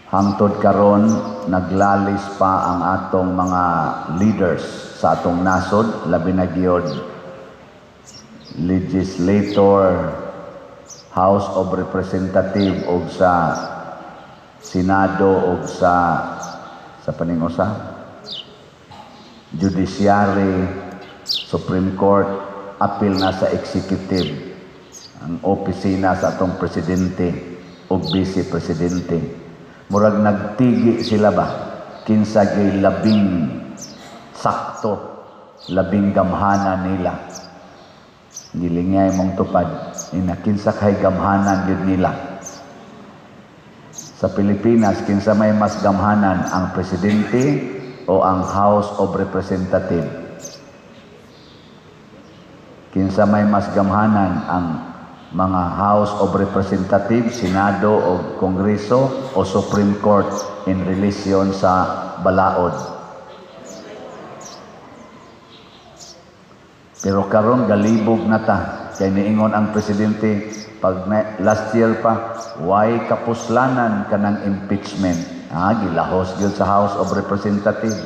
Hangtod karon naglalis pa ang atong mga leaders sa atong nasod, labi na gyud legislator, House of Representative ug sa Senado ug sa paningusa Judiciary, Supreme Court, apil na sa executive, ang opisina sa atong presidente ug vice presidente. Murag nagtigi sila ba kinsa gay labing sakto, labing gamhanan nila. Gilingay mong tupad ina kinsa kay gamhanan gyud nila. Sa Pilipinas kinsa may mas gamhanan, ang presidente o ang House of Representative? Kinsa may mas gamhanan, ang mga House of Representatives, Senado o Kongreso o Supreme Court in relation sa balaod? Pero karon galibog na ta, kay niingon ang presidente pag last year pa, why kapuslanan kanang impeachment? Gilahos gyud sa House of Representatives,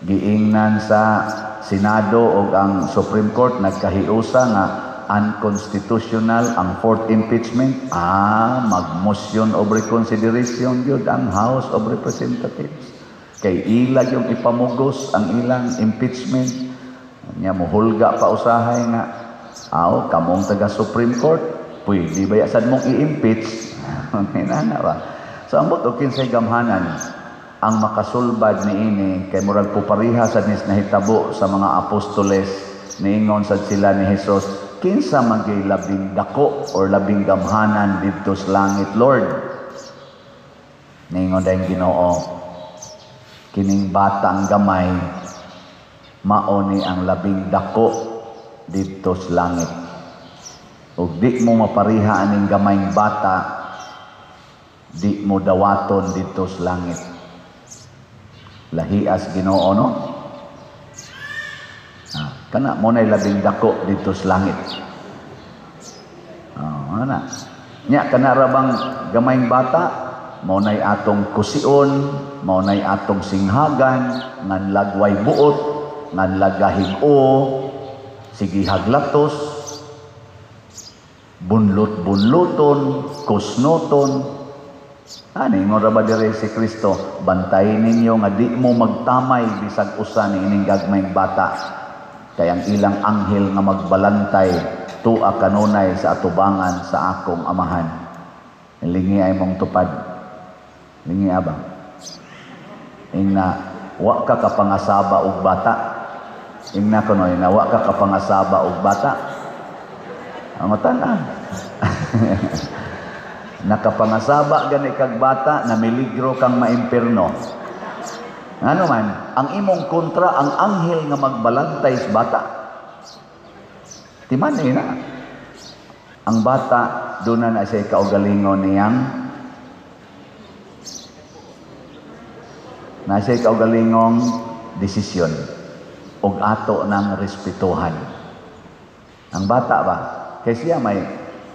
giingnan sa Senado o ang Supreme Court nagkahiusa nga unconstitutional ang fourth impeachment. Mag-motion of reconsideration yun ang House of Representatives. Kay ila yung ipamugos ang ilang impeachment. Nya muhulga pa usahay nga, kamong taga Supreme Court, pwede ba yasad mong i-impeach? Hinana ba? So ang buto kinsay gamhanan ang makasulbad niini kay murag pupariha sa nahitabo sa mga apostoles, niingon sad sila ni Hesus, kinsa magay labing dako or labing gamhanan didto sa langit, Lord? Ningon dayong Ginoo, kining batang gamay mao ni ang labing dako didto sa langit. Ug di mo mapariha aning gamayng bata, di mo dawaton didto sa langit. Lahias Ginoo, no? Kana mo na'y labing dako dito sa langit. Ana. Nya kana ra bang gamayng bata, mo na'y atong kusion, mo na'y atong singhagan, ngan lagway buot, ngan lagahig-o, sige haglatos, bunlot-bunluton, kusnoton. Ingon ra ba dire si Kristo, bantayin ninyo nga di mo magtamay bisag usa ni ining gagmayng bata. Kay ang ilang anghel nga magbalantay tua kanunay sa atubangan sa akong amahan. Lingi ay mong tupad. Lingi abang. Ingna wa ka kapangasaba og bata. Ingna kuno ina wa ka kapangasaba og bata. Ang tanan. Nakapangasaba gani kag bata na miligro kang maimperno. Ano man, ang imong kontra ang anghel nga magbalantay sa bata. Timan na. Ang bata doon na siya kaugalingon niyang na siya kaugalingong desisyon ug ato ng respetuhan. Ang bata ba, kay siya may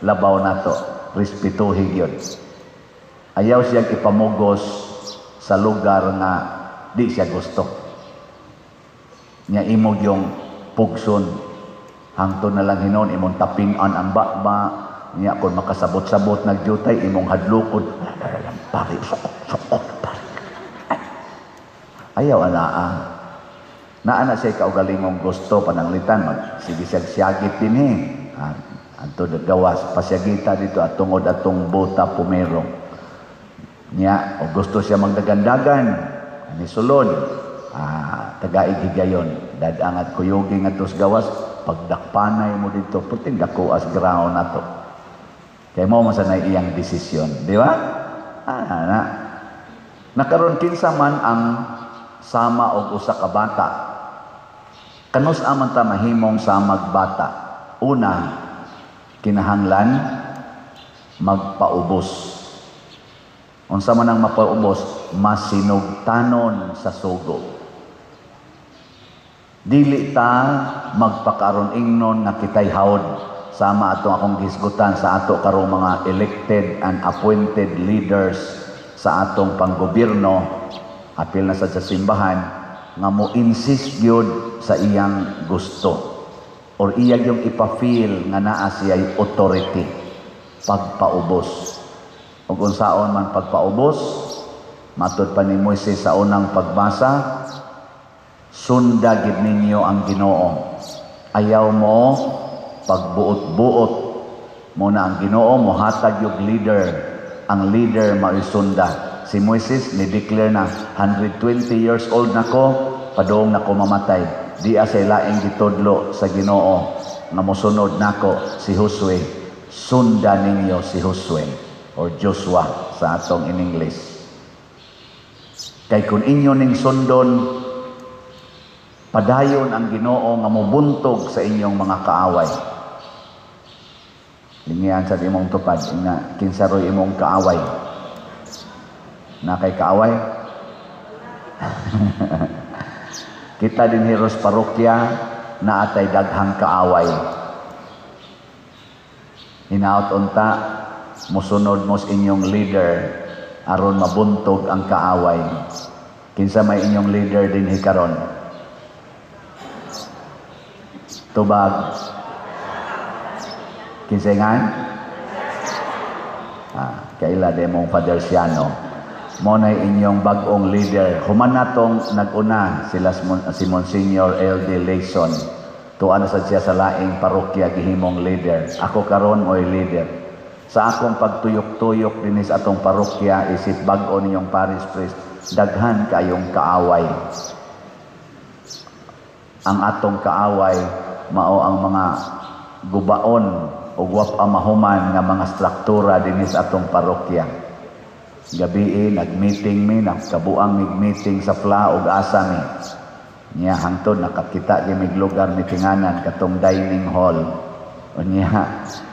labaw nato, respetuhin yun. Ayaw siyang ipamugos sa lugar nga di siya gusto. Nya imog yung pugson. Hangtod na lang hinon, imong tapingan ang bakba. Nya kung makasabot-sabot nagjutay, imong hadlukod. Pari, sokot, pari. Ayaw Naana siya kaugalingong gusto pananglitan. Sige siyag-siyagit din Anto gawas, pasyagita dito at tungod atong buta pumero. Nya, o gusto siya magdagandagan, ni sulod, tagaig higayon, dadangat kuyugi nga tos gawas, pagdakpanay mo dito, puting dako as ground na to. Kaya mo masanay iyang desisyon, di ba? Nakaroon kinsa man ang sama o usa ka bata. Kanus aman ta mahimong samag bata. Una, kinahanglan magpaubos. Unsa man ang mapaubos, masinugtanon sa sugo. Dili ta magpakaron ingnon nga kitay hawod sama atong akong gisgutan sa ato karong mga elected and appointed leaders sa atong panggobyerno, apil na sa simbahan, nga mo insist gyud sa iyang gusto or iya yung ipa-feel nga naa siya'y authority pagpaubos. Ug unsaon man pagpaubos, matud pa ni Moises sa unang pagbasa, sunda gid ninyo ang Ginoo. Ayaw mo pagbuot-buot mo na ang Ginoo, mohatag yung leader. Ang leader maisunda. Si Moises ni-declare na 120 years old na ko, padong na ko mamatay. Di asay laing gitudlo sa Ginoo nga mosunod nako si Josue. Sunda ninyo si Josue or Joshua sa atong in English. Kay kung inyo ning sundon, padayon ang Ginoo nga mobuntog sa inyong mga kaaway. Lingian sa imong tupad, nga kinsaroy imong kaaway. Na kay kaaway? Kita din Heros Parokya na atay daghang kaaway. Hinaot unta, musunod mo sa inyong leader aron mabuntog ang kaaway. Kinsa may inyong leader din hikaron? Tubag. Kinsa ngan? Kaila demong Father Siano. Mo na inyong bagong leader. Human natong nag-una sila si Monsignor L.D. Layson. Tuan sa siya sa laing parokya gihimong leader. Ako karon mo'y leader. Sa akong pagtuyok-tuyok din sa atong parokya, isip bag-o ninyong parish priest, daghan kayong kaaway. Ang atong kaaway, mao ang mga gubaon o guwap-amahuman nga mga struktura din sa atong parokya. Gabi nag-meeting mi, nagkabuang mig-meeting sa Pla ug asa mi. Niya hangtod nakakita mi lugar meetinganan katong dining hall. Unya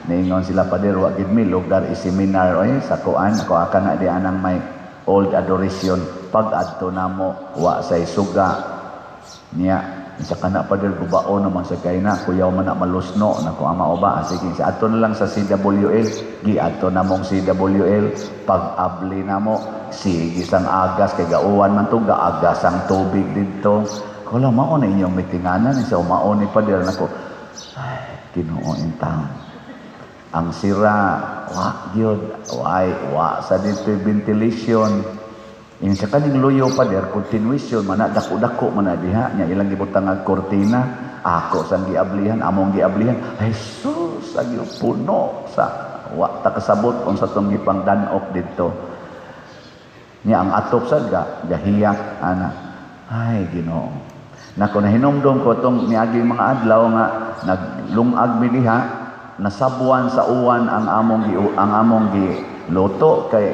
niingon sila pader wa gid mi lugar i-seminar oy sa kuan ako aka na di anang may old adoration pag adto namo wa say suga. Niya isa kana pader gubaon naman sa kayna kuyaw man na malusno nako ama oba sige sa ato na lang sa CWL gi ato namong CWL pag-abli namo sige sang agas kay gauwan man to gaagas ang tubig didto kula mao na inyong meetinganan sa umaon ni pader nako ay Ginoo in town ang sira wa gyud wa sa dito ventilation. Yung sa kaning luyo pa der, continuation, mana dako-dako mana diha, niya ilang gibutang nga kortina, ako sang giablihan, among giablihan, Jesus, agi puno sa wa ta kasabot kung sa tong gipang danok dito. Niya ang atop sad gahiyak ana. Ay Ginoo. Nako nahinumdum ko tong niagi mga adlaw nga naglungag mi diha, nasabuan sa uwan ang among luto kay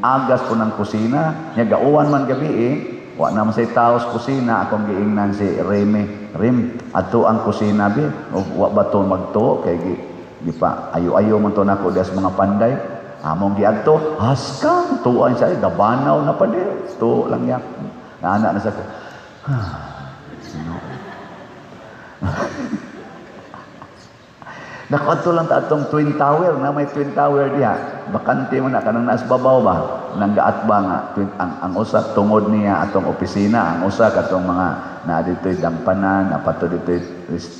agas po ng kusina nya gauwan man gabi wa na man say taos kusina akong giingnan si Rim ato ang kusina bi wa ba to magtuo kay gipa ayo-ayo man to nako das mga panday among giadto haskang tuon siya gabanaw na pa di to lang yak ana na sa Nakato lang ta atong Twin Tower na may Twin Tower diha. Bakante mo na kanang naas babaw ba nang gaat ba nga ang usa tungod niya atong opisina, ang usa katong mga na dito'y dampanan, apato dito'y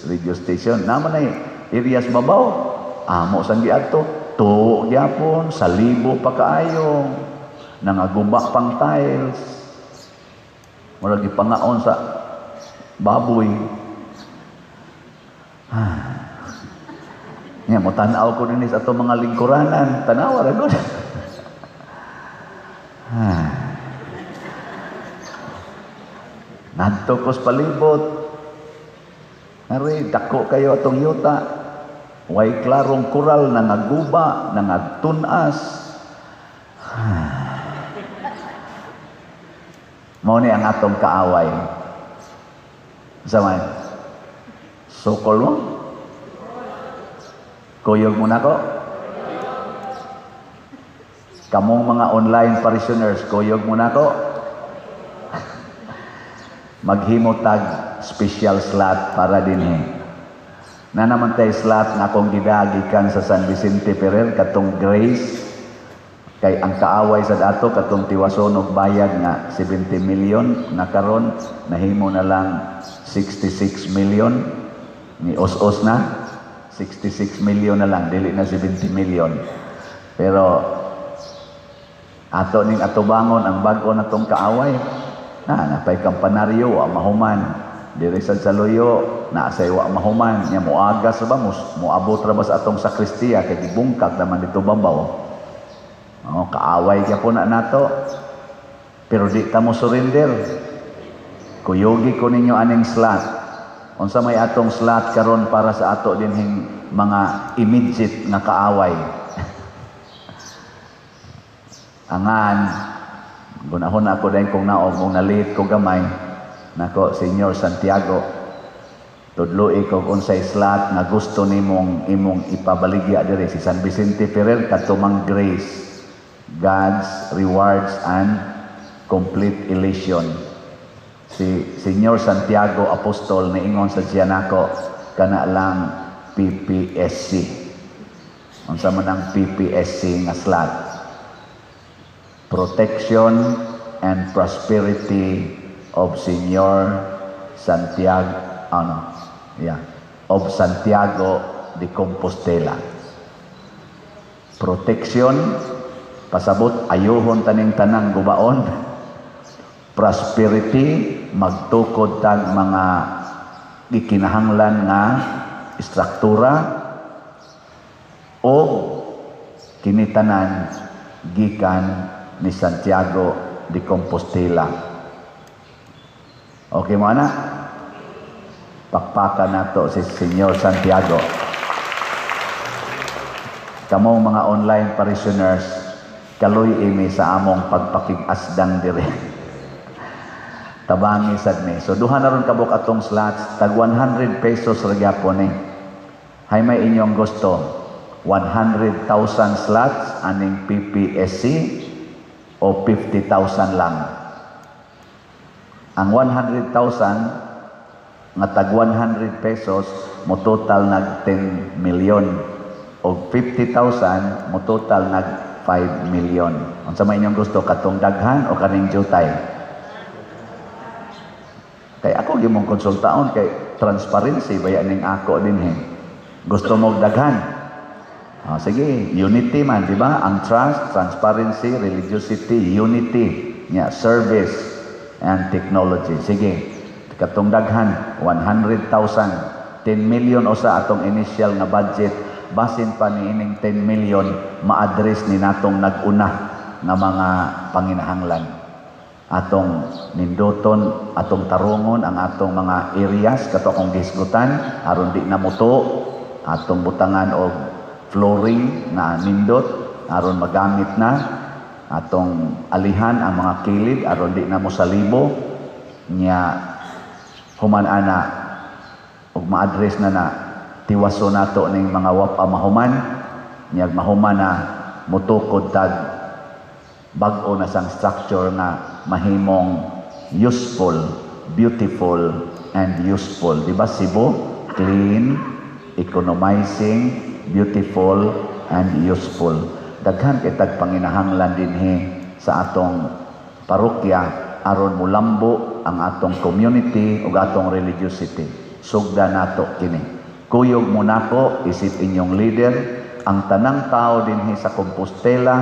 radio station. Naman ay areas babaw. Amo sang giadto, tuo gyapon, sa libo pa kaayo. Nangaguba pang tiles. Murag gipangaon sa baboy. Nya mo tan-aw ko dinhi sa ato mga lingkuranan, tanawa ra gud. Nadto ko sa palibot. Ari dako kayo atong yuta. Way klarong kural na naguba, na nagtunas. Mao ni ang atong kaaway. Samay. Sokol mo? Kuyog mo na ko? Kamong mga online parishioners, kuyog mo na ko? Maghimotag special slot para dinhi. Na naman tayo slot na akong gidagikan sa San Vicente Ferrer, katong Grace Kay ang kaaway sa dato katong tiwason og bayad nga 70 million nga karon nahimo na lang 66 million ni os-os na 66 million na lang dili na 70 million. Pero ato ning atubangon ang bag-o natong kaaway napay kampanaryo wa mahuman diri sa Saluyo na say wa mahuman nya moagas ba moabot ra ba sa atong sakristiya kay gibungkag naman dito babaw. Kaaway kaya po na nato. Pero di ta mo surrender. Kuyogi ko ninyo aning slot. Unsa may atong slot karon para sa ato dinhing mga immediate nga kaaway. Angan, gunahon ako dahil kung naog mong nalit ko gamay. Nako, Senyor Santiago, tudloi ko unsay slot nga gusto nimong imong ipabaligya diri si San Vicente Ferrer katumang grace. God's rewards and complete elation. Si Senyor Santiago Apostol niingon sa Gianaco kana lang PPSC. Unsa man ang PPSC nga slot? Protection and prosperity of Senyor Santiago of Santiago de Compostela. Protection, pasabot ayohon taning tanang gubaon. Prosperity, magtukod tag mga gikinahanglan nga istruktura o kinitanan gikan ni Santiago de Compostela. Okay mo ana? Pakpakan nato si Senyor Santiago. Kamong mga online parishioners, kaloy imi sa among pagpakig-asdang dire. Tabangi sad ni. So duha na ron kabuk atong slots, tag 100 pesos ra gyapon ni. Hay may inyong gusto. 100,000 slots aning PPSC o 50,000 lang. Ang 100,000 nga tag 100 pesos mo total nag 10 million o 50,000 mo total nag 5 million. Unsa may inyong gusto, katong daghan o kaning jutay? Kay ako gimong konsultaon kay transparency baya ning ako dinhi. Gusto mo daghan? Sige, unity man, di ba? Ang trust, transparency, religiosity, unity, service and technology. Sige, katong daghan 100,000, 10 million o sa atong initial nga budget. Basin pa ni ining 10 million ma-address ni natong nag-una nga mga panginahanglan. Atong nindoton, atong tarungon ang atong mga areas kato akong gisgutan aron di na muto, atong butangan og flooring na nindot aron magamit na, atong alihan ang mga kilid aron di na mo salibo nya human ana og ma-address na tiwaso nato ning mga wapa mahuman nya mahuman na mutukod tag bag-o na sang structure na mahimong useful, beautiful and useful. Di ba Cebu? Clean, economizing, beautiful and useful. Daghan kay tag panginahanglan dinhi sa atong parokya aron mulambo ang atong community ug atong religiosity. Sugda nato kini. Kuyog mo nako isip inyong leader ang tanang tao dinhi sa Compostela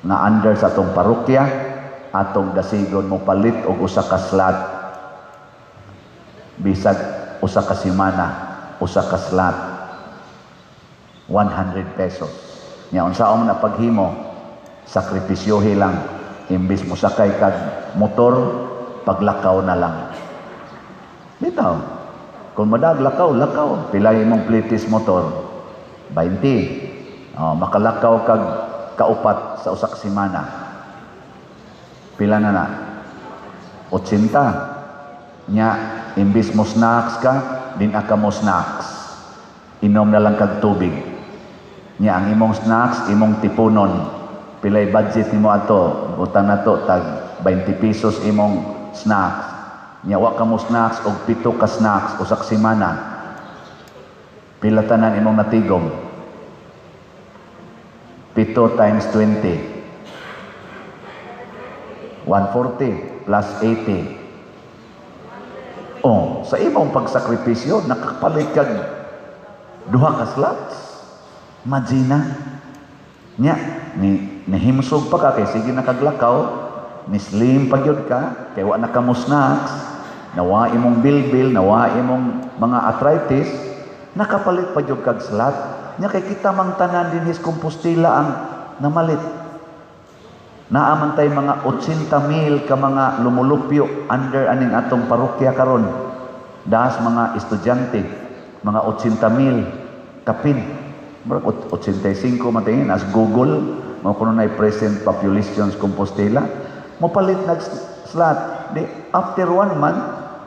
nga under sa atong parokya atong dasigon mo palit og usa ka slot bisag usa ka semana usa ka slot 100 pesos nya unsaon na paghimo sakripisyohi lang imbis mo sakay kag motor paglakaw na lang bitaw kung madag lakaw pilay imong plitis motor 20 makalakaw kag kaupat sa usak semana. Pila na 80. Nya imbis mo snacks ka, din aka mo snacks. Inom na lang kag tubig. Nya ang imong snacks, imong tipunon. Pilay budget nimo ato, butan nato tag 20 pesos imong snacks. Nya wa ka mo snacks og 7 ka snacks usak semana. Pila tanan imong natigom. 7 times 20. 140 plus 80. Oh, sa imong pagsakripisyo, nakapalit kag duha ka slots. Imagine nya, nihimsog pa ka, kay sige nakaglakaw, ni slim pa gyud ka, kay wa na ka mo snacks, nawa imong bilbil, nawa imong mga arthritis, nakapalit pa gyud kag slot. Nya kay kita mang tanan dinhis Compostela ang namalit. Naamantay mga 80,000 ka mga lumulupyo under aning atong parokya karon. Dahas mga estudyante, mga 80,000 kapin. 85 man tingin as Google, mo kuno na present population sa Compostela. Mopalit nag slot. Di after 1 month,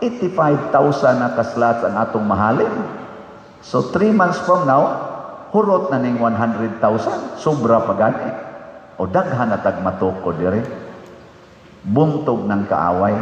85,000 na ka slots ang atong mahalin. So 3 months from now, hurot na ning 100,000. Sobra pa gani. O daghan na tagmatoko dire. Buntog ng kaaway.